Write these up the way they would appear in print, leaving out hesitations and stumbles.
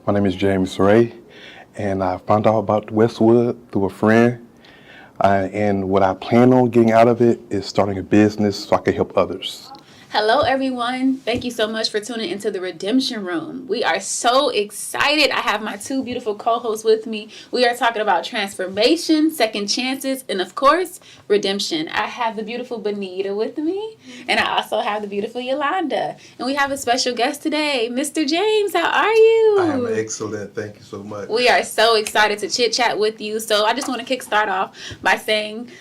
My name is James Ray, and I found out about Westwood through a friend. And what I plan on getting out of it is starting a business so I can help others. Hello, everyone. Thank you so much for tuning into the Redemption Room. We are so excited. I have my two beautiful co-hosts with me. We are talking about transformation, second chances, and of course, redemption. I have the beautiful Benita with me, and I also have the beautiful Yolanda. And we have a special guest today, Mr. James. How are you? I am excellent. Thank you so much. We are so excited to chit chat with you. So I just want to kickstart off by saying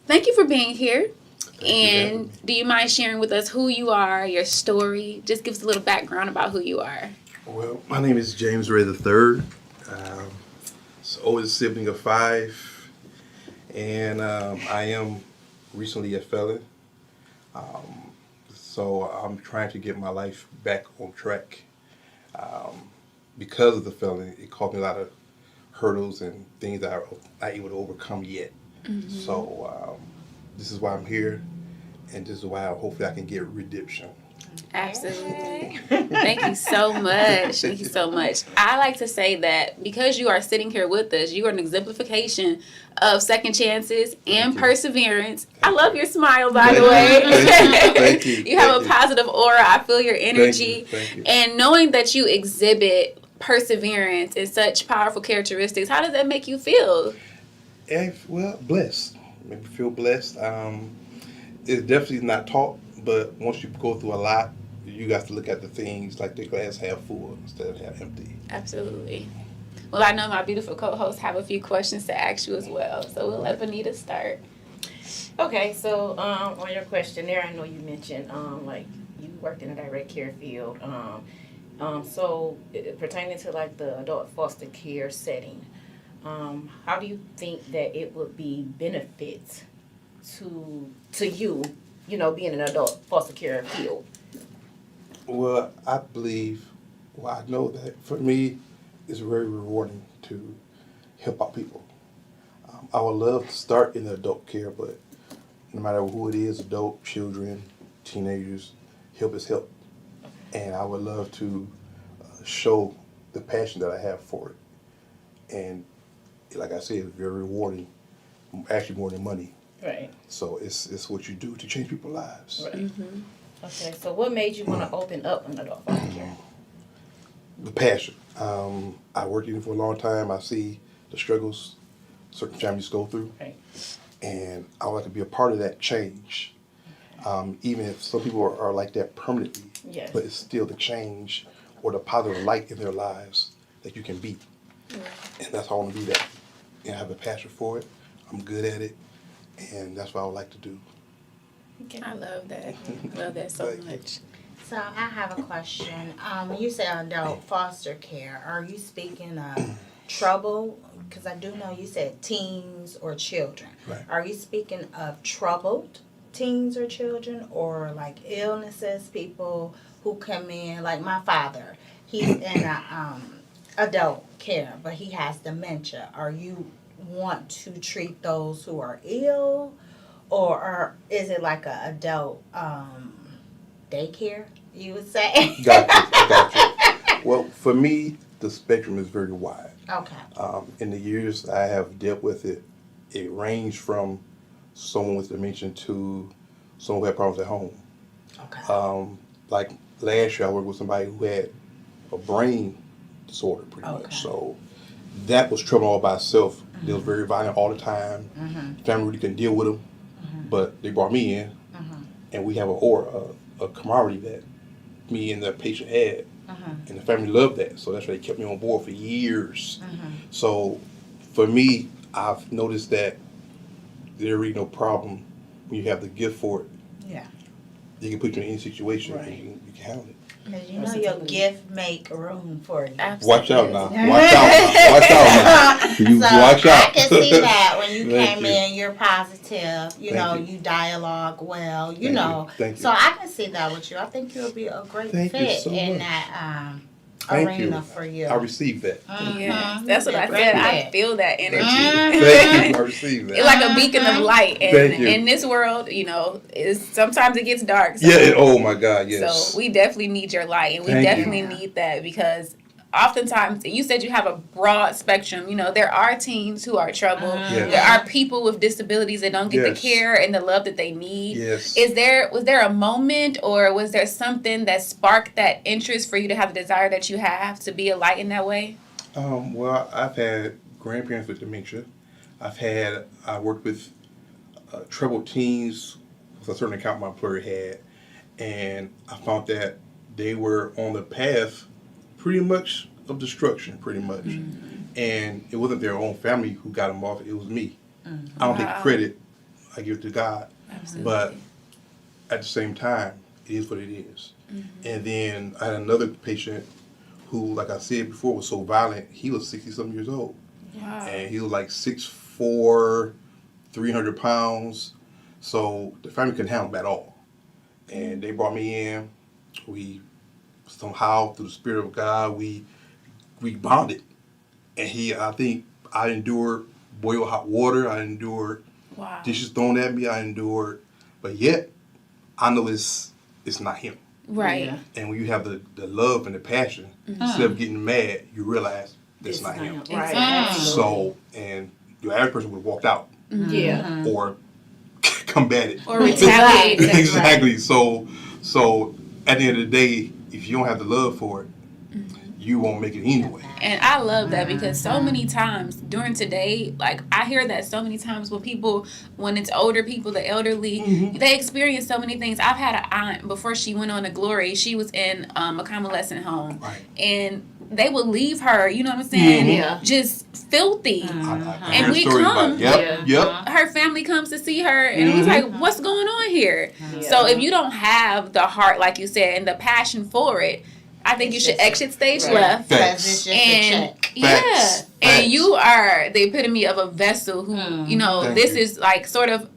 thank you for being here. And do you mind sharing with us who you are, your story? Just give us a little background about who you are. Well, my name is James Ray III. Oldest sibling of 5. And I am recently a felon. So I'm trying to get my life back on track. Because of the felony, it caused me a lot of hurdles and things that I'm not able to overcome yet. Mm-hmm. So this is why I'm here, and this is why hopefully I can get redemption. Absolutely. Thank you so much. Thank you so much. I like to say that because you are sitting here with us, you are an exemplification of second chances and perseverance. I love your smile, by the way. Thank you. You have a positive aura. I feel your energy. Thank you. And knowing that you exhibit perseverance and such powerful characteristics, how does that make you feel? Well, blessed. Make me feel blessed. It's definitely not taught, but once you go through a lot, you got to look at the things like the glass half full instead of half empty. Absolutely. Well, I know my beautiful co-hosts have a few questions to ask you as well, so we'll let Benita start. Okay, so on your question there, I know you mentioned like you worked in a direct care field. So pertaining to like the adult foster care setting, how do you think that it would be benefits to you, being an adult foster care field? Well, I know that for me, it's very rewarding to help out people. I would love to start in the adult care, but no matter who it is, adult, children, teenagers, help is help. And I would love to show the passion that I have for it. And like I said, it's very rewarding, actually more than money. Right. So it's what you do to change people's lives. Right. Mm-hmm. Okay, so what made you want to open up an adult foster care? The passion. I worked in it for a long time. I see the struggles certain families go through. Right. And I would like to be a part of that change. Okay. Even if some people are like that permanently, yes. But it's still the change or the positive light in their lives that you can be. Right. And that's how I want to be that. And I have a passion for it. I'm good at it. And that's what I would like to do. Okay. I love that. I love that so much. So I have a question. When you say adult foster care, are you speaking of trouble? Because I do know you said teens or children. Right. Are you speaking of troubled teens or children, or like illnesses, people who come in, like my father, he's in a adult care, but he has dementia. Are you want to treat those who are ill, or is it like a adult daycare, you would say? Gotcha. Well, for me, the spectrum is very wide. Okay. In the years I have dealt with it, it ranged from someone with dementia to someone who had problems at home. Okay. Like last year, I worked with somebody who had a brain disorder, pretty much. So that was trouble all by itself. Mm-hmm. They was very violent all the time. Mm-hmm. Family really couldn't deal with them, but they brought me in, and we have a camaraderie that me and the patient had, and the family loved that. So that's why they kept me on board for years. So for me, I've noticed that there really no problem when you have the gift for it. Yeah. They can put you in any situation, Right. and you can handle it. Because you know your gift make room for you. Absolutely. Watch out now. Watch out now. You So watch out. I can see that when you Thank came you. in, you're positive. You know, you. you dialogue well. You Thank know, you. Thank you. so I can see that with you. I think you'll be a great Thank you fit so in much. that Thank arena you. for you. I received that. Yes, that's what I Great said. I fit. feel that energy. Thank you. I received It's that. like a beacon of light, and Thank you. in this world, sometimes it gets dark. So, Yeah. Oh my God. Yes. so we definitely need your light, and we Thank definitely you. need that because oftentimes, you said you have a broad spectrum. There are teens who are troubled. Yes. There are people with disabilities that don't get Yes. the care and the love that they need. Yes. Was there a moment, or was there something that sparked that interest for you to have the desire that you have to be a light in that way? Well, I've had grandparents with dementia. I worked with troubled teens with a certain account my employer had, and I found that they were on the path pretty much of destruction, pretty much. And it wasn't their own family who got them off, it was me. I don't take credit, I give it to God. Absolutely. But at the same time, it is what it is. And then I had another patient who, like I said before, was so violent. He was 60-something years old. Wow. And he was like 6'4", 300 pounds. So the family couldn't handle him at all. And they brought me in. We somehow, through the Spirit of God, we bonded. And I think I endured boiled hot water. I endured dishes thrown at me. I endured. But yet, I know it's not him. Right. Yeah. And when you have the love and the passion, instead of getting mad, you realize that's not him. Right. Exactly. So, and your average person would have walked out Yeah. or combated. Or retaliate. Exactly. So at the end of the day, if you don't have the love for it, you won't make it anyway. And I love that because so many times during today, like I hear that so many times when it's older people, the elderly, they experience so many things. I've had an aunt before she went on to glory. She was in a convalescent home, Right. and they would leave her. You know what I'm saying? Yeah. Just filthy. I And hear we stories come. about it. Yep. Her family comes to see her, and it was like, what's going on here? So if you don't have the heart, like you said, and the passion for it, I think you should exit stage left. Facts. And Facts. and you are the epitome of a vessel who, Thank this you. is like sort of,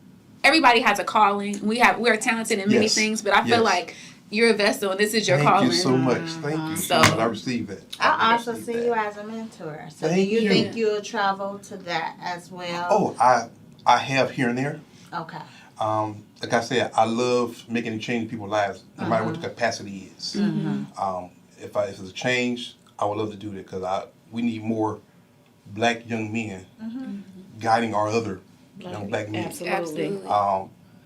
everybody has a calling. We're talented in many Yes. things, but I feel Yes. like you're a vessel and this is your Thank calling. you so much. Thank you So- so much. I received that. I also received see that. you as a mentor. So Thank do you you. think you'll travel to that as well? Oh, I have here and there. Okay. Like I said, I love making a change in people's lives, no matter what the capacity is. If it's a change, I would love to do that because we need more black young men guiding our other young black men. Absolutely.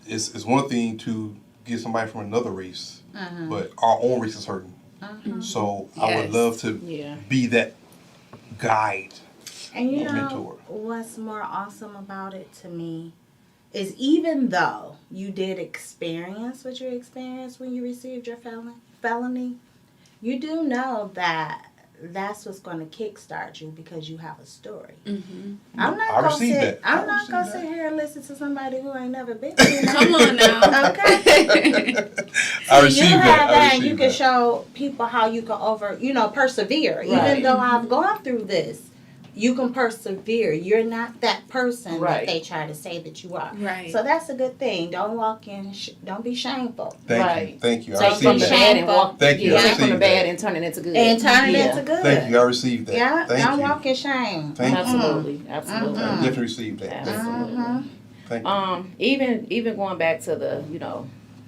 It's one thing to get somebody from another race, but our own race is hurting. So I would Yes. love to Yeah. be that guide. And you Or know mentor. what's more awesome about it to me is even though you did experience what you experienced when you received your felony, you do know that that's what's going to kickstart you because you have a story. I'm not I gonna received sit. that. I I'm not received gonna that. sit here and listen to somebody who ain't never been through that. Come on now. Okay. I So received you that. have I that, and you received can that. show people how you can persevere. Right. Even though I've gone through this, you can persevere. You're not that person Right. that they try to say that you are. Right. So that's a good thing. Don't walk in. Don't be shameful. Thank you. Right. Thank you. I Take from received the that. bad and walk. Thank you. I Take from the received bad that. and turn it into good. And turn it Yeah. into good. Thank you. I received that. Yeah. Thank don't you. walk in shame. Thank you. Absolutely. Absolutely. I definitely received that. Thank you. Absolutely. Thank you. Even going back to the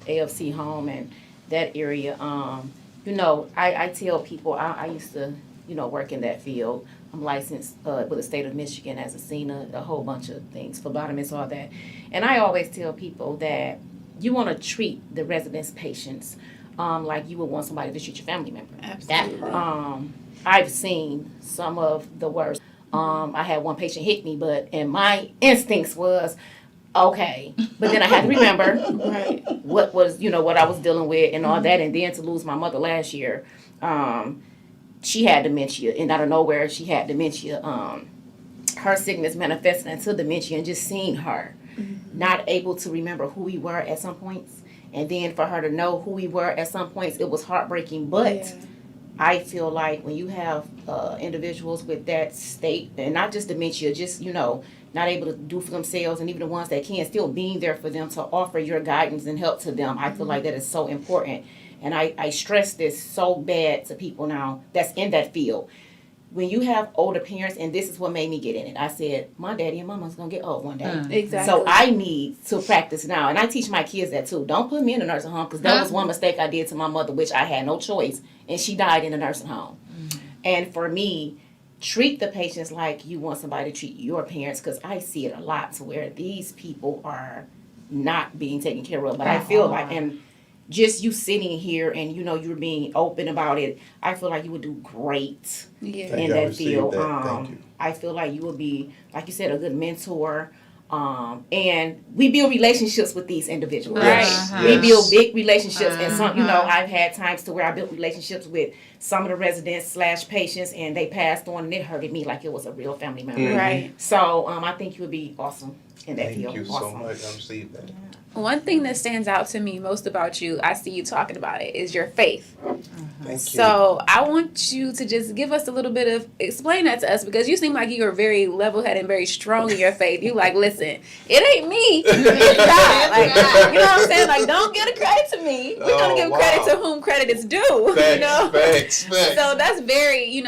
AFC home and that area, I tell people I used to work in that field. I'm licensed with the state of Michigan as a CNA, a whole bunch of things, phlebotomist, all that. And I always tell people that you want to treat the residents' patients like you would want somebody to treat your family member. Absolutely. I've seen some of the worst. I had one patient hit me, and my instincts was, okay. But then I had to remember what was, what I was dealing with and all that. And then to lose my mother last year, she had dementia. And out of nowhere, she had dementia. Her sickness manifested into dementia, and just seeing her not able to remember who we were at some points. And then for her to know who we were at some points, it was heartbreaking. But I feel like when you have individuals with that state, and not just dementia, just, not able to do for themselves, and even the ones that can, still being there for them to offer your guidance and help to them, I feel like that is so important. And I stress this so bad to people now that's in that field. When you have older parents, and this is what made me get in it, I said, my daddy and mama's going to get old one day. Exactly. So I need to practice now. And I teach my kids that too. Don't put me in a nursing home, because that was one mistake I did to my mother, which I had no choice. And she died in a nursing home. And for me, treat the patients like you want somebody to treat your parents, because I see it a lot to where these people are not being taken care of. But I feel like, and just you sitting here and you're being open about it, I feel like you would do great Yeah. in you. I that received field. that. Thank you. I feel like you would be, like you said, a good mentor. And we build relationships with these individuals. Yes, Right. We yes. build big relationships, and some, I've had times to where I built relationships with some of the residents / patients, and they passed on, and it hurted me like it was a real family member. Right. So, I think you would be awesome in that Thank field. you so Awesome. much. I received that. One thing that stands out to me most about you, I see you talking about it, is your faith. Thank you. So I want you to just give us a little bit of, explain that to us, because you seem like you are very level-headed and very strong in your faith. You like, listen, it ain't me, it's God. Like, you know what I'm saying? Like, don't give the credit to me. We're gonna give credit to whom credit is due. Facts. So that's very,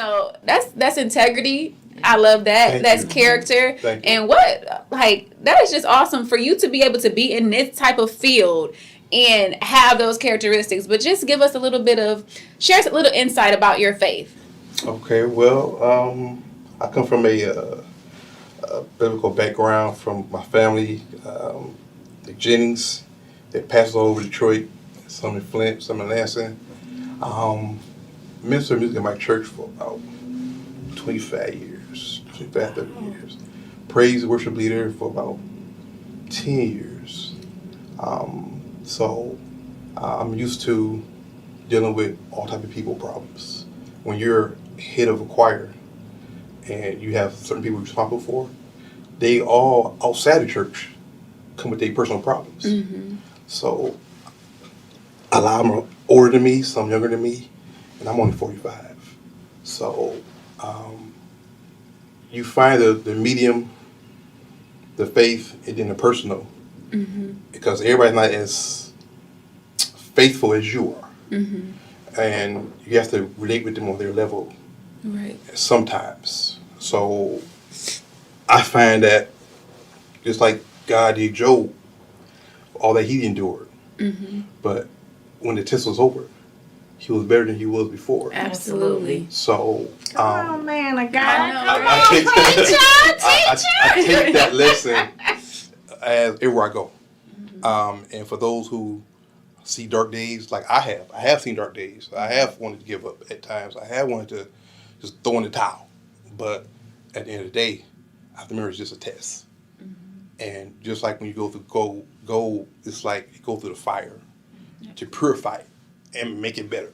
that's integrity. I love that. Thank That's you. character. Thank you. And that is just awesome for you to be able to be in this type of field and have those characteristics. But just give us share us a little insight about your faith. Okay, well, I come from a biblical background from my family, the Jennings, that passes all over Detroit, some in Flint, some in Lansing. Minister of music in my church for about 25 years, 25, 30 years. Praise worship leader for about 10 years. So I'm used to dealing with all type of people problems. When you're head of a choir and you have certain people you're responsible for, they all outside the church come with their personal problems. Mm-hmm. So a lot of them are older than me, some younger than me, and I'm only 45. So you find the medium, the faith, and then the personal, because everybody's not as faithful as you are. And you have to relate with them on their level sometimes. So I find that just like God did Job, all that he endured, but when the test was over, he was better than he was before. Absolutely. So Oh man, a guy. I take that lesson as everywhere I go. And for those who see dark days, like I have seen dark days. I have wanted to give up at times. I have wanted to just throw in the towel. But at the end of the day, I have to remember it's just a test. And just like when you go through gold, it's like you go through the fire to purify it and make it better.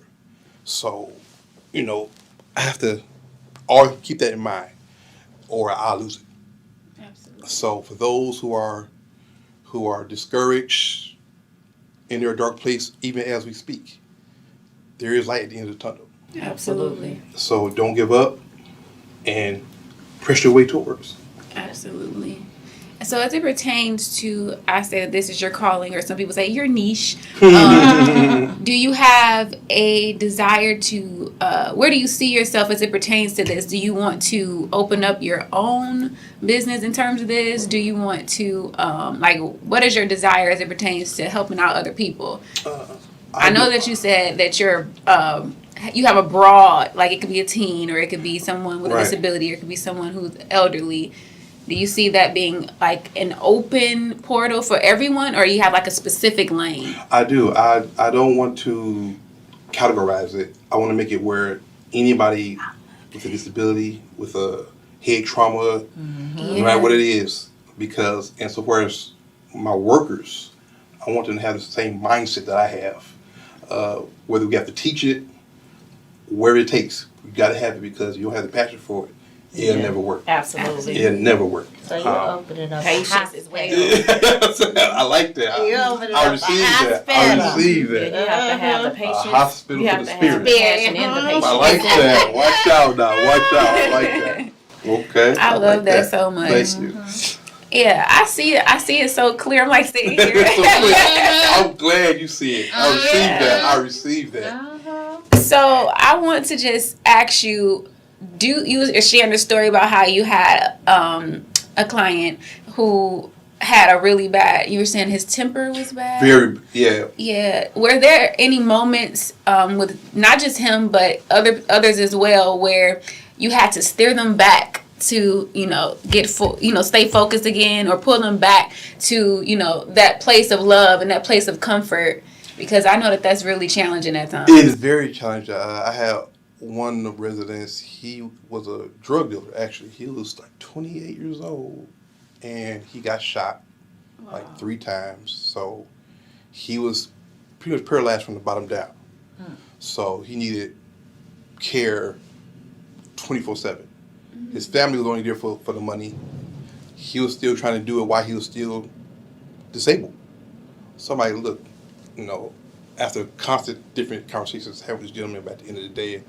So, I have to always keep that in mind, or I'll lose it. Absolutely. So for those who are discouraged in their dark place, even as we speak, there is light at the end of the tunnel. Absolutely. So don't give up and press your way towards. Absolutely. So as it pertains to, I say that this is your calling, or some people say your niche, do you have a desire to, where do you see yourself as it pertains to this? Do you want to open up your own business in terms of this? Do you want to, what is your desire as it pertains to helping out other people? I know that you said that you're, you have a broad, like it could be a teen, or it could be someone with a disability, or it could be someone who's elderly. Do you see that being like an open portal for everyone, or you have like a specific lane? I do. I don't want to categorize it. I want to make it where anybody with a disability, with a head trauma, no matter what it is, because insofar as my workers, I want them to have the same mindset that I have. Whether we have to teach it, where it takes, we got to have it, because you don't have the passion for it. It'll never work. Absolutely. It'll never work. So you open it up. Patience as well. I like that. You open it I up. receive that. I receive You that. have to have the patience. A hospital You for have the to spirit. have the passion and the patience. I like that. Watch out now. Watch out. I like that. Okay. I love like that so much. Thank you. Yeah, I see it. I see it so clear. I'm like sitting here. So clear. I'm glad you see it. I received that. I received that. So I want to just ask you, you were sharing the story about how you had a client who had a really bad, you were saying his temper was bad? Very, yeah. Yeah. Were there any moments with not just him but others as well where you had to steer them back to, stay focused again, or pull them back to, that place of love and that place of comfort? Because I know that that's really challenging at times. It is very challenging. I have one of the residents, he was a drug dealer, actually. He was like 28 years old, and he got shot like 3 times. So he was pretty much paralyzed from the bottom down. So he needed care 24/7. His family was only there for the money. He was still trying to do it while he was still disabled. Somebody, look, after constant different conversations having with this gentleman, but at the end of the day,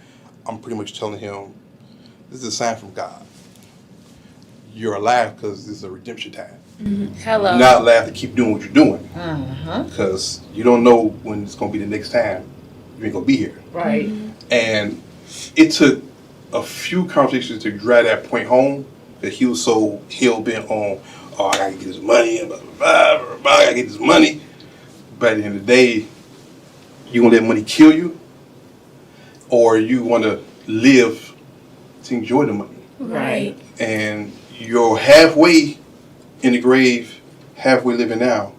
I'm pretty much telling him, this is a sign from God. You're alive because this is a redemption time. Hello. You're not allowed to keep doing what you're doing, because you don't know when it's going to be the next time you ain't going to be here. Right. And it took a few conversations to drive that point home, that he was so hell-bent on, oh, I got to get this money, blah, blah, blah, blah, blah, I got to get this money. But at the end of the day, you going to let money kill you, or you want to live to enjoy the money. Right. And you're halfway in the grave, halfway living now.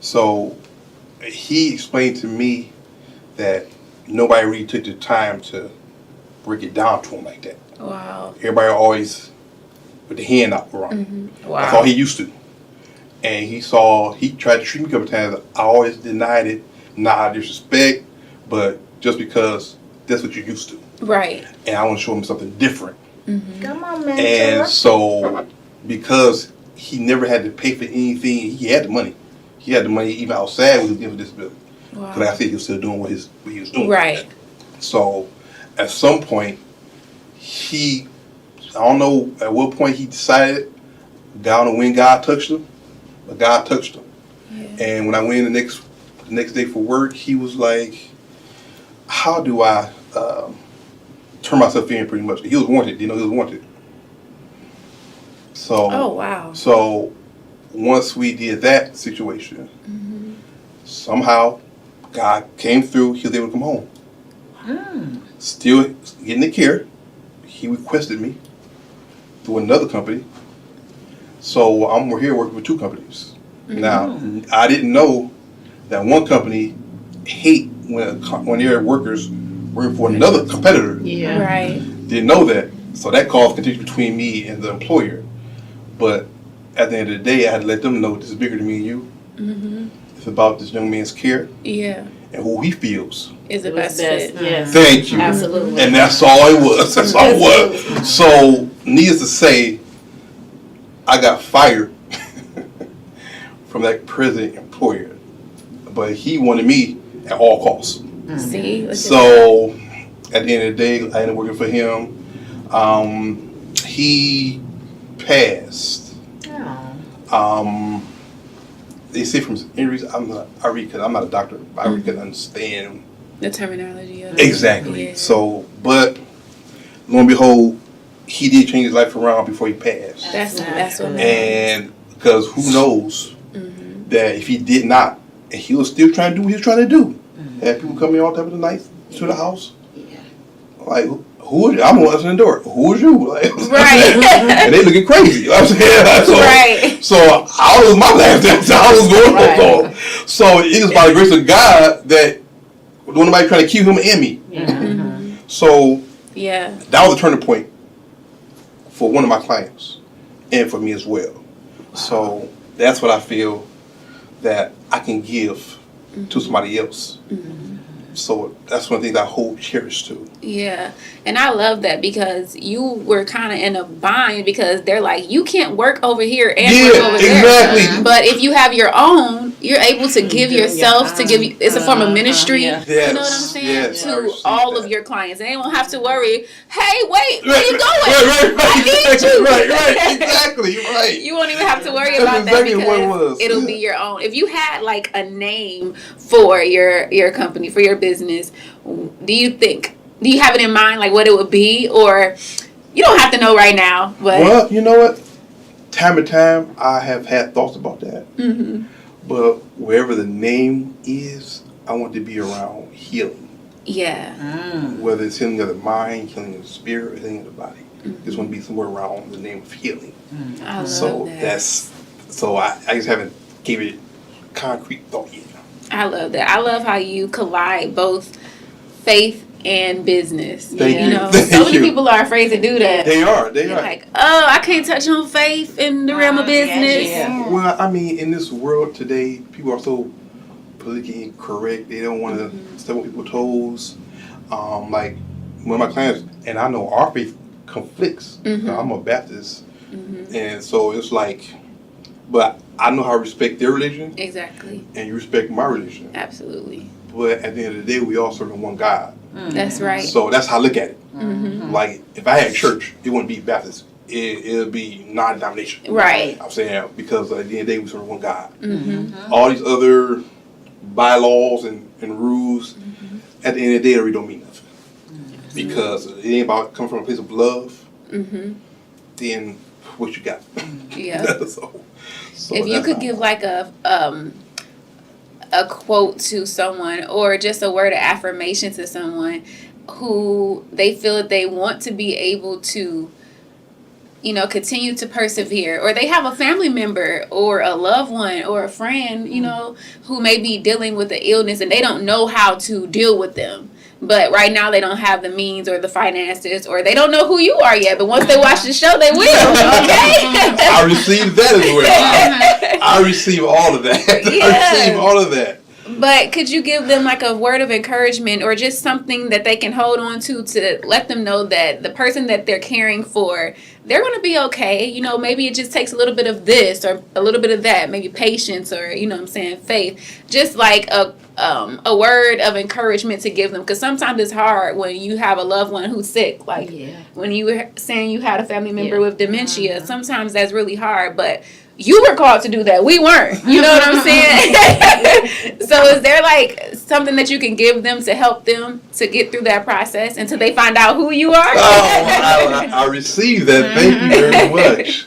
So he explained to me that nobody really took the time to break it down to him like that. Wow. Everybody always with the hand out around. Wow. That's all he used to. And he tried to treat me a couple times. I always denied it, not out of disrespect, but just because that's what you're used to. Right. And I want to show him something different. Come on, man. And so, because he never had to pay for anything, he had the money. He had the money even outside when he was getting for disability. Wow. Because like I said, he was still doing what he was doing. Right. So, at some point, I don't know at what point he decided, God don't know when God touched him, but God touched him. Yeah. And when I went in the next day for work, he was like, how do I turn myself in, pretty much? He was wanted, he was wanted. So, Oh, wow. So once we did that situation, somehow God came through, he was able to come home. Still getting the care. He requested me through another company. So I'm here working with 2 companies. Now, I didn't know that one company hate when their workers work for another competitor. Yeah. Right. Didn't know that. So that caused contention between me and the employer. But at the end of the day, I had to let them know this is bigger than me and you. It's about this young man's care Yeah. and who he feels. Is the It was best fit. Yes. Thank you. Absolutely. And that's all it was. That's all it was. So, needless to say, I got fired from that present employer. But he wanted me at all costs. See? Look at So, at the end of the day, I ended up working for him. He passed. They say from injuries, I'm not a doctor, but I really couldn't understand the terminology of it. exactly. Yeah. So, but lo and behold, he did change his life around before he passed. That's what matters. And because who knows that if he did not, and he was still trying to do what he was trying to do, had people come in all type of the night to the house. Like, who is you? I'm answering the door. Who is you? Like, Right. and they looking crazy. You know what I'm saying? So, Right. So I was my last dance. I was going on. So it was by the grace of God that nobody trying to keep him and me. So Yeah. that was a turning point for one of my clients and for me as well. So that's what I feel that I can give to somebody else. So that's one of the things I hold cherish to. Yeah. And I love that because you were kind of in a bind because they're like, you can't work over here and work over there. Exactly. But if you have your own, you're able to give yourself, to give you, it's a form of ministry. Yeah. Yes. You know what I'm saying? Yes, I To received all that. of your clients. And they won't have to worry, hey, wait, where you going? Right, I need you. right, exactly, right. You won't even have to worry That's about exactly that what it because was. it'll be your own. If you had like a name for your company, for your business, do you have it in mind, like what it would be? Or you don't have to know right now, but Well, you know what? time to time, I have had thoughts about that. Mm-hmm. But wherever the name is, I want to be around healing. Yeah. Whether it's healing of the mind, healing of the spirit, healing of the body. Just want to be somewhere around the name of healing. I love So that. so I just haven't gave it concrete thought yet. I love that. I love how you collide both faith and business. Thank You you. know, Thank so many you. people are afraid to do that. They are. They're like, oh, I can't touch on faith in the realm of business. yeah. Well, I mean, in this world today, people are so politically incorrect. They don't want to step on people's toes. Like one of my clients, and I know our faith conflicts. I'm a Baptist, and so it's like, but I know how to respect their religion, Exactly. and you respect my religion. Absolutely. But at the end of the day, we all serve one God. That's right. So that's how I look at it. Mm-hmm. Like if I had church, it wouldn't be Baptist. It'll be non-denominational. Right. I'm saying because at the end of the day, we serve one God. Mm-hmm. All these other bylaws and rules, at the end of the day, they really don't mean nothing. Because it ain't about coming from a place of love. Mm-hmm. Then what you got? Yeah. so If you that's could how- give like a quote to someone or just a word of affirmation to someone who they feel that they want to be able to, you know, continue to persevere, or they have a family member or a loved one or a friend, you know, who may be dealing with the illness and they don't know how to deal with them. But right now they don't have the means or the finances, or they don't know who you are yet. But once they watch the show, they will. Okay. I received that as well. I receive all of that. I receive all of that. But could you give them like a word of encouragement or just something that they can hold on to let them know that the person that they're caring for, they're going to be okay. You know, maybe it just takes a little bit of this or a little bit of that, maybe patience or, you know what I'm saying, faith. Just like a word of encouragement to give them. Because sometimes it's hard when you have a loved one who's sick. Like when you were saying you had a family member with dementia, sometimes that's really hard. But you were called to do that. We weren't. You know what I'm saying? So is there like something that you can give them to help them to get through that process until they find out who you are? Oh, I received that. Thank you very much.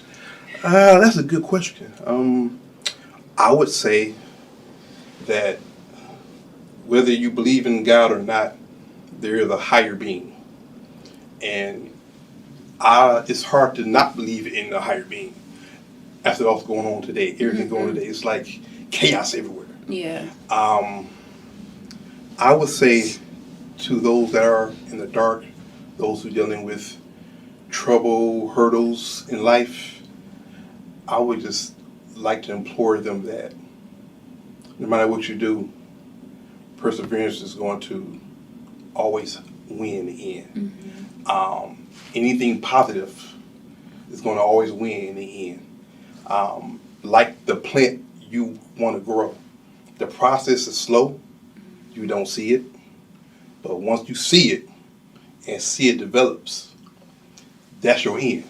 That's a good question. I would say that whether you believe in God or not, there is a higher being. And it's hard to not believe in the higher being. After what's going on today, everything going on today, it's like chaos everywhere. Yeah. I would say to those that are in the dark, those who are dealing with trouble, hurdles in life, I would just like to implore them that no matter what you do, perseverance is going to always win in the end. Anything positive is going to always win in the end. Like the plant you want to grow. The process is slow. You don't see it. But once you see it and see it develops, that's your end.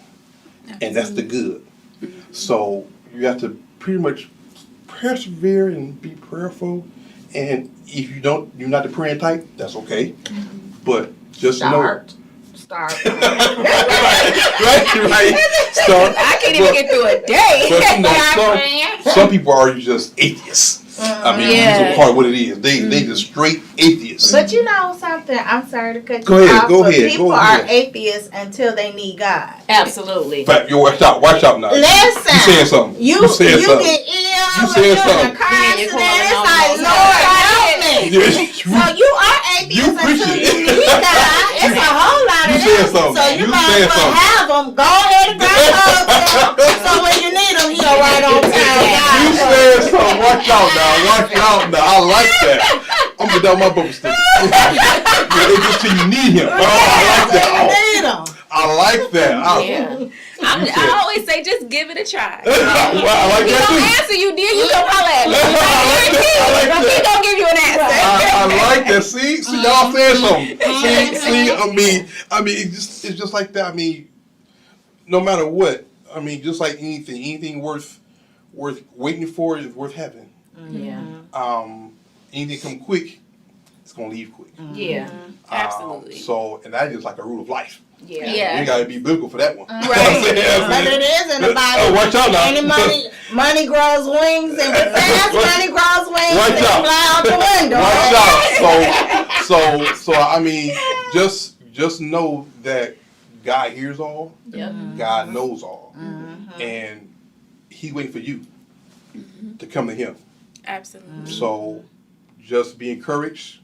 And that's the good. So you have to pretty much persevere and be prayerful. And if you're not the praying type, that's okay. But just Start. right. Start. I can't even get through a day. But you know, some people are just atheists. I mean, that's a part of what it is. They just straight atheists. But you know something? I'm sorry to cut you Go ahead, off. go but ahead, people go are ahead. atheists until they need God. Absolutely. But you watch out now. Listen, You saying something? You saying get something? ill. You when saying you're in something? a car Then you're accident. calling It's on like, the Most Lord, High. help me. So you are atheist You until preaching. you need God. It's a whole lot of You saying them. something. So you You might saying as well something. have them. Go ahead and grab hold of them. So when you need them, he'll right on time. You said something. Watch out now. Watch out now. I like that. I'm gonna down my bumper sticker. It's just till you need him. Oh, I like that. You need them. I like that. I always say just give it a try. Well, I like You that don't too. answer, you did, you don't holler at me. I like that. He gonna give you an answer. I like that. See, y'all saying something. See. I mean, it's just like that. I mean, no matter what. I mean, just like anything worth waiting for is worth having. Yeah. Anything come quick, it's gonna leave quick. Yeah. Absolutely. So, and that is like a rule of life. Yeah. Yeah. You gotta be biblical for that one. Right. But it is in the Bible. Watch out now. Any money grows wings, and with fast money grows wings, Watch and out. fly out the window. Watch out. So I mean, just know that God hears all. Yep. God knows all, and He waiting for you to come to Him. Absolutely. So just be encouraged.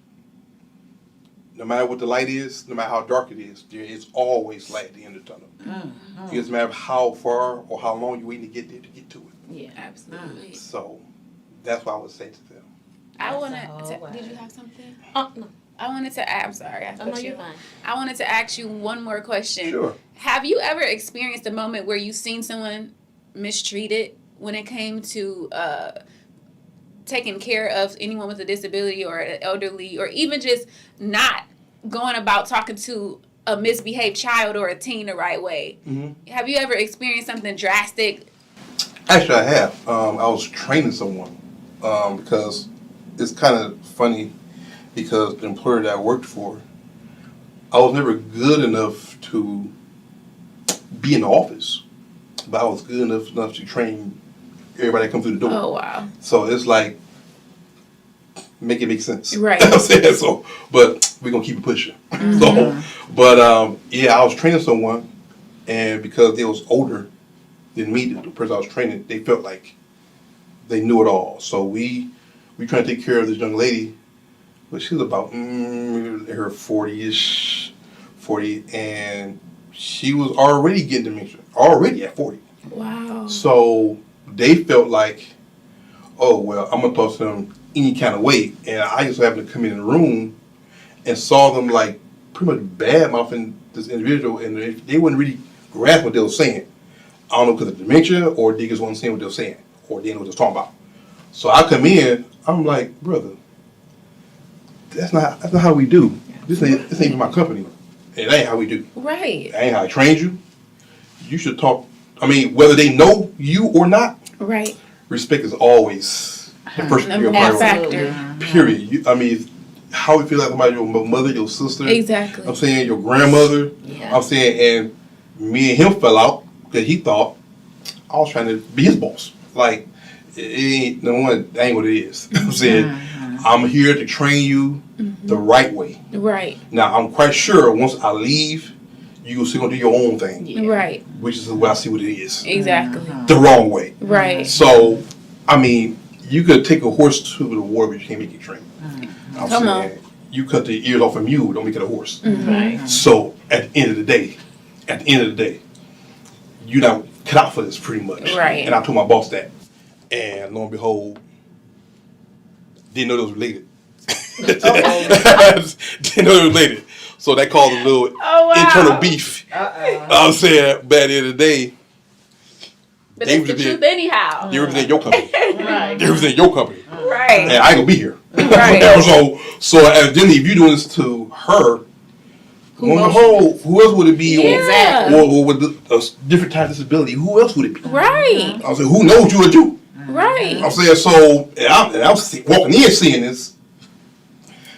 No matter what the light is, no matter how dark it is, there is always light at the end of the tunnel. It doesn't matter how far or how long you're waiting to get there to get to it. Yeah. Absolutely. So that's what I would say to them. I That's want the whole to. Did you way. have something? No. I wanted to. I'm sorry. I Oh, no, thought you're you. fine. I wanted to ask you one more question. Sure. Have you ever experienced a moment where you've seen someone mistreated when it came to taking care of anyone with a disability or an elderly, or even just not going about talking to a misbehaved child or a teen the right way? Mm-hmm. Have you ever experienced something drastic? Actually, I have. I was training someone because it's kind of funny because the employer that I worked for, I was never good enough to be in the office, but I was good enough to train everybody that comes through the door. Oh wow! So it's like, make it make sense. Right. I'm saying so, but we're gonna keep it pushing. So, but yeah, I was training someone, and because they was older than me, the person I was training, they felt like they knew it all. So we trying to take care of this young lady, but she was about in her 40-ish, 40, and she was already getting dementia, already at 40. Wow. So they felt like, oh, well, I'm going to talk to them any kind of way. And I just happened to come in the room and saw them like pretty much bad-mouthing this individual, and they wouldn't really grasp what they were saying. I don't know because of dementia, or they just wasn't saying what they were saying, or they didn't know what they were talking about. So I come in, I'm like, brother, that's not how we do. This ain't even my company. It ain't how we do. Right. That ain't how I trained you. You should talk. I mean, whether they know you or not, Right. respect is always the first Number priority. one factor. Period. I mean, how you feel like somebody, your mother, your sister. Exactly. I'm saying your grandmother. Yeah. I'm saying, and me and him fell out because he thought I was trying to be his boss. Like, it ain't, number one, that ain't what it is. I'm saying, I'm here to train you the right way. Right. Now, I'm quite sure once I leave, you're still going to do your own thing, Yeah. Right. which is what I see what it is. Exactly. The wrong way. Right. So, I mean, you could take a horse to the water, but you can't make it drink. I'm Come saying, you cut the ears off a mule, don't make it a horse. Right. So, at the end of the day, you're not cut out for this pretty much. Right. And I told my boss that. And lo and behold, didn't know they was related. Didn't know they were related. So that caused a little internal beef. I'm saying, but at the end of the day, But they it's the represent- truth anyhow. they represent your company. Right. They represent your company. Right. And I ain't gonna be here. Right. So evidently, if you're doing this to her, who else would it be? Yeah. Or with a different type of disability, who else would it be? Right. I was like, who knows you or you? Right. I'm saying, so, and I'm walking in seeing this.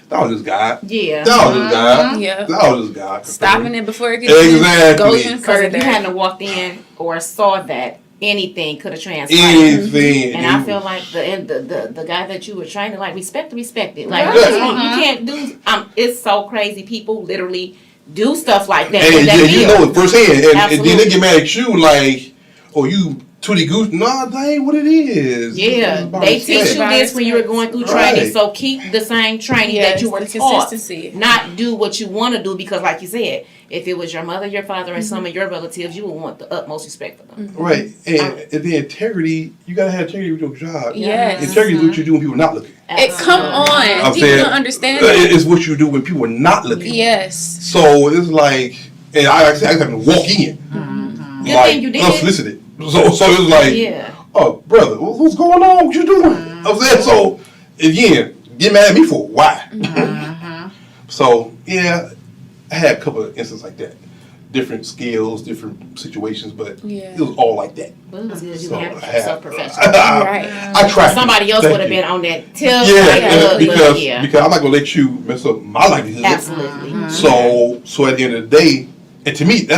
That was this guy. Yeah. That was this guy. Yeah. That was this guy. Stopping it before it could Exactly. go even Because if further. you hadn't walked in or saw that, anything could have transpired. Anything. And I feel like the guy that you were trying to like respect it. Like Right. what's wrong? You can't do. It's so crazy. People literally do stuff like that. And with that yeah, you deal. know it firsthand. And then Absolutely. they get mad at you like, oh, you tootie goose. No, that ain't what it is. Yeah, It's about they teach respect. you this when you were going through training. Right. So keep the same training Yes, that you were the taught. consistency. Not do what you want to do because, like you said, if it was your mother, your father, and some of your relatives, you would want the utmost respect for them. Right. And the integrity, you got to have integrity with your job. Yes. Integrity is what you do when people are not looking. Come on. I'm People saying, don't understand that. It's what you do when people are not looking. Yes. So it's like, and I just have to walk in. Good Like, thing you did. unsolicited. So it's like, Yeah. oh, brother, what's going on? What you doing? I'm saying, so, again, get mad at me for why? So, yeah, I had a couple of instances like that. different skills, different situations, but Yeah. it was all like that. Well, it was good. You So had I to have- so professional. Right. I tried. Somebody else Thank would have you. been on that tip. Yeah, like, and because yeah. because I'm not gonna let you mess up my livelihood. Absolutely. So at the end of the day, and to me,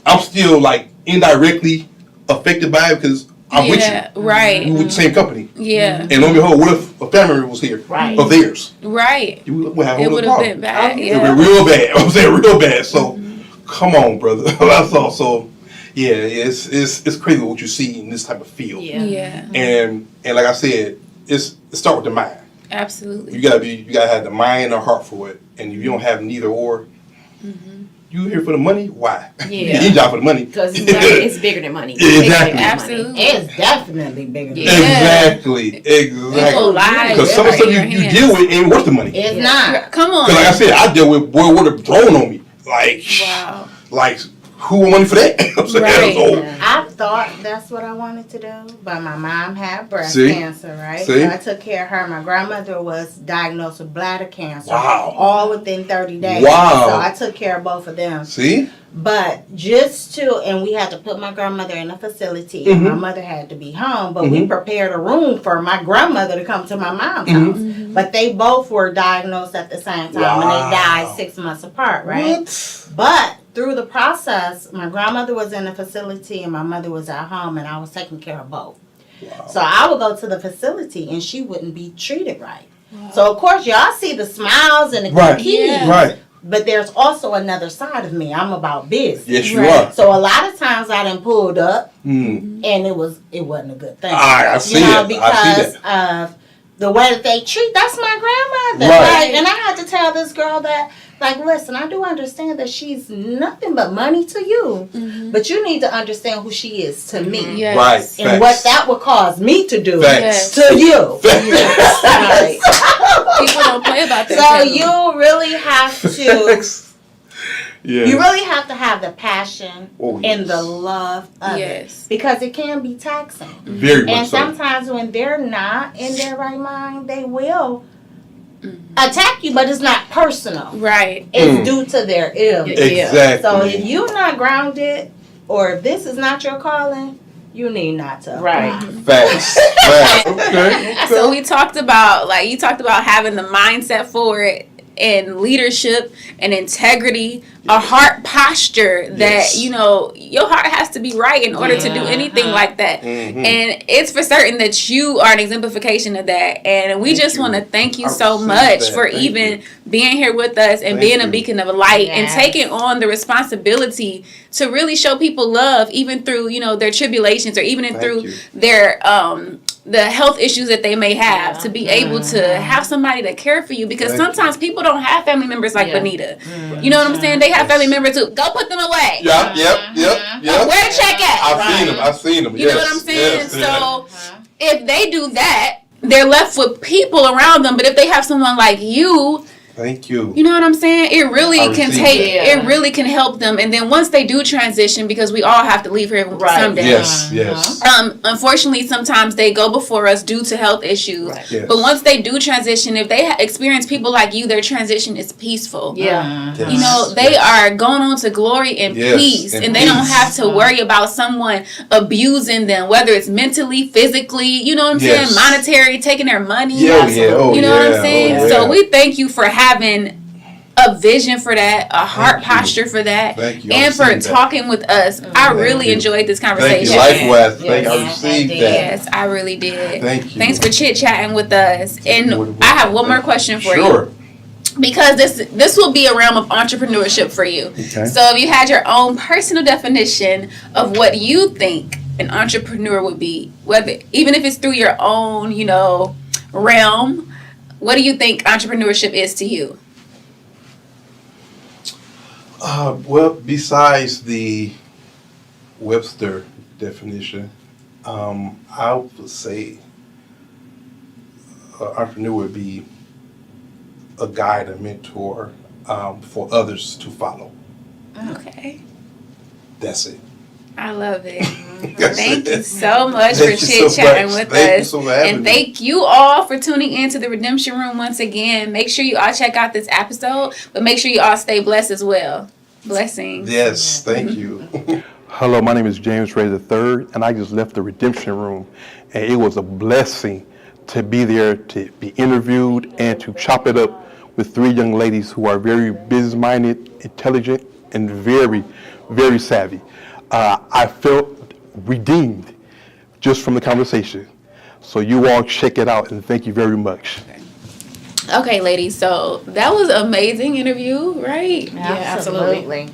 I'm still like indirectly affected by it because I'm with Yeah. you. Right. We with the same company. Yeah. And lo and behold, what if a family member was here Right. of theirs? Right. You would have a It whole would other have been problem. bad. It Yeah. would be real bad. I'm saying real bad. So come on, brother. That's all. So yeah, it's crazy what you see in this type of field. Yeah. Yeah. And like I said, it start with the mind. Absolutely. You gotta have the mind and the heart for it. And if you don't have neither or, you here for the money? Why? Yeah. You job for the money. Because it's bigger than money. Exactly. It's bigger than Absolutely. money. It's definitely bigger than Yeah. that. Exactly. People Exactly. lives Because some of the are stuff in you your deal hands. with ain't worth the money. It's Yeah. not. Come on. Because like I said, I deal with boy would have thrown on me. Wow. Like who want money for that? I'm saying, Right. so, I thought that's what I wanted to do, but my mom had breast See? cancer, right? See? So I took care of her. My grandmother was diagnosed with bladder cancer. Wow. All within 30 days. Wow. So I took care of both of them. see? But and we had to put my grandmother in a facility, and my mother had to be home. But we prepared a room for my grandmother to come to my mom's house. But they both were diagnosed at the same time, and they died 6 months apart, right? What? But through the process, my grandmother was in a facility, and my mother was at home, and I was taking care of both. Wow. So I would go to the facility, and she wouldn't be treated right. So of course, y'all see the smiles and the Right. keys. Yeah. Right. But there's also another side of me. I'm about business. Yes, you Right. are. So a lot of times I done pulled up, Mm. and it wasn't a good thing. I see it. Because I see of the way that they treat. That's my grandmother. Right. Like, and I had to tell this girl that, like, listen, I do understand that she's nothing but money to you, but you need to understand who she is to me, Yes. Right. and Facts. what that would cause me to do Facts. to you. Right. People don't play about that. So you really have to. Yeah. You really have to have the passion Oh, and yes. the love of Yes. it, because it can be taxing. Very much And so. sometimes when they're not in their right mind, they will attack you, but it's not personal. Right. It's due to their illness. Exactly. So if you're not grounded, or if this is not your calling, you need not to. Right. Facts. Facts. Okay. So we talked about, like, you talked about having the mindset for it, and leadership and integrity, a heart posture that, Yes. you know, your heart has to be right in order to do anything like that. Mhm. And it's for certain that you are an exemplification of that. And we Thank just you. want to thank you I so received much that. for Thank even you. being here with us and Thank being a you. beacon of light and Yes. taking on the responsibility to really show people love, even through, you know, their tribulations, or even Thank through you. their the health issues that they may have, to be able to have somebody to care for you, because Thank you. sometimes people don't have family members like Yeah. Bonita. You know what I'm saying? They have family members who go put them away. Yep. Where the check at? I've seen them. You know what I'm saying? Yes, So if they do that, they're left with people around them. But if they have someone like you, thank you. you know what I'm saying? It really I can received take. that. It really can help them. And then once they do transition, because we all have to leave here Right. someday. Yes. Yes. Unfortunately, sometimes they go before us due to health issues. Right. Yes. But once they do transition, if they experience people like you, their transition is peaceful. Yeah. Yes. You know, they Yes. are going on to glory and Yes, peace, and and they don't peace. have to worry about someone abusing them, whether it's mentally, physically, you know what I'm Yes. saying, monetary, taking their money. Yeah. Yeah. Oh, You know what yeah. I'm saying? Oh, So yeah. we thank you for having a vision for that, a heart Thank you. posture for that, Thank you. I and for received that. talking with us. I really you. enjoyed this Thank conversation. you. Likewise. Thank you. I Yes, received I did. that. Yes, I really did. Thank you. Thanks for chit chatting with us. And I have one more question for you. Sure. Because this will be a realm of entrepreneurship for you. Okay. So if you had your own personal definition of what you think an entrepreneur would be, whether even if it's through your own, you know, realm, what do you think entrepreneurship is to you? Well, besides the Webster definition, I would say an entrepreneur would be a guide, a mentor for others to follow. Okay. That's it. I love it. That's Thank it. you so much Thank for you so chit-chatting much. with Thank you us. so much for having And me. thank you all for tuning in to the Redemption Room once again. Make sure you all check out this episode, but make sure you all stay blessed as well. Blessings. Yes, thank you. Hello, my name is James Ray III, and I just left the Redemption Room, and it was a blessing to be there, to be interviewed, and to chop it up with three young ladies who are very business-minded, intelligent, and very, very savvy. I felt redeemed just from the conversation. So you all check it out, and thank you very much. Okay, ladies, so that was an amazing interview, right? Absolutely.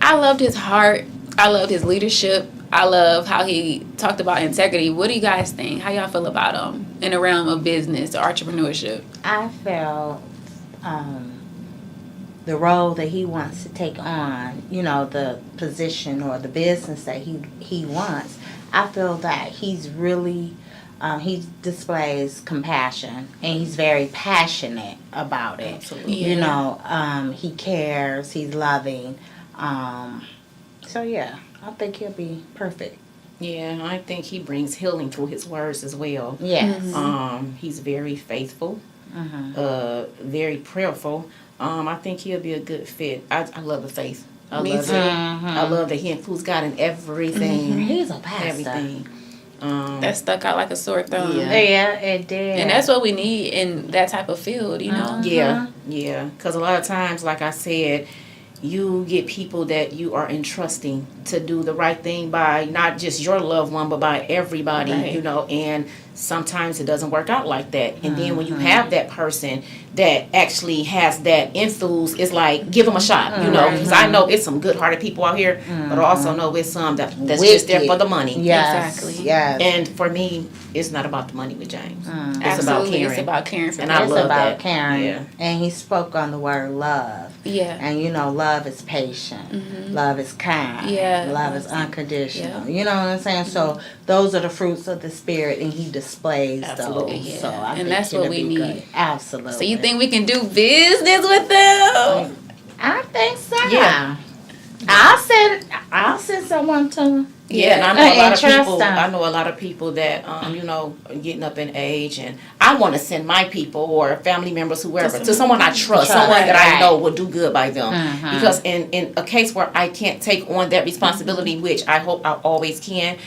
I loved his heart. I loved his leadership. I love how he talked about integrity. What do you guys think? How y'all feel about him in the realm of business or entrepreneurship? I felt the role that he wants to take on, you know, the position or the business that he wants. I feel that he's really, he displays compassion and he's very passionate about it. Absolutely. You know, he cares, he's loving. So yeah, I think he'll be perfect. Yeah, I think he brings healing through his words as well. Yes. He's very faithful, very prayerful. I think he'll be a good fit. I love the faith. I love it. I love that he includes God in everything. He's a pastor. Everything. That stuck out like a sore thumb. Yeah, it did. And that's what we need in that type of field, you know? Yeah. Because a lot of times, like I said, you get people that you are entrusting to do the right thing by not just your loved one, but by everybody, Right. you know, and sometimes it doesn't work out like that. And then when you have that person that actually has that influence, it's like, give them a shot, you know, because I know it's some good-hearted people out here, but I also know it's some that's just there for the money. Yes. Exactly. Yes. And for me, it's not about the money with James. It's about Absolutely. caring. It's about caring for And people. I It's love about that. caring. Yeah. And he spoke on the word love. Yeah. And you know, love is patient. Love is kind. Yeah. Love is unconditional. Yeah. You know what I'm saying? So those are the fruits of the spirit and he displays Absolutely. those. Yeah. So I And think that's it'll what we be need. good. Absolutely. So you think we can do business with them? I think so. Yeah. I'll send someone to him. Yeah, and I know a lot of trust people. them. I know a lot of people that you know, are getting up in age, and I want to send my people or family members, whoever, to someone I trust, someone that I know will do good by them. Because in a case where I can't take on that responsibility, which I hope I always can,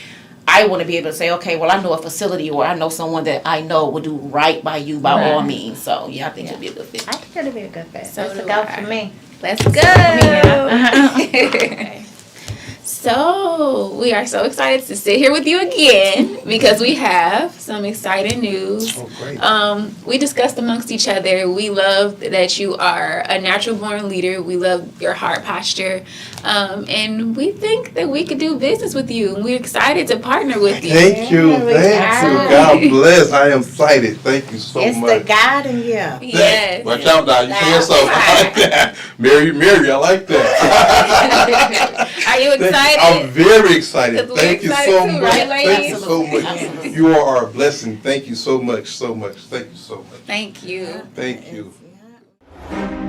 I want to be able to say, okay, well, I know a facility or I know someone that I know will do right by you by all means. So yeah, I think it'll be a good fit. I think it'll be a good fit. So That's a do go I. for me. Let's go. So we are so excited to sit here with you again because we have some exciting news. Oh, great. We discussed amongst each other. We love that you are a natural born leader. We love your heart posture. And we think that we could do business with you. And we're excited to partner with you. Thank you. Yeah, we Thank you. are. God bless. I am excited. Thank you so It's much. the God in you. Yes. Watch out now. You saying something. I like that. Mary, I like that. Are you excited? I'm very excited. 'Cause we're Thank you excited so too, much. right, Thank you ladies? so much. Absolutely. You are a blessing. Thank you so much. So much. Thank you so much. Thank you. Thank you. Yeah.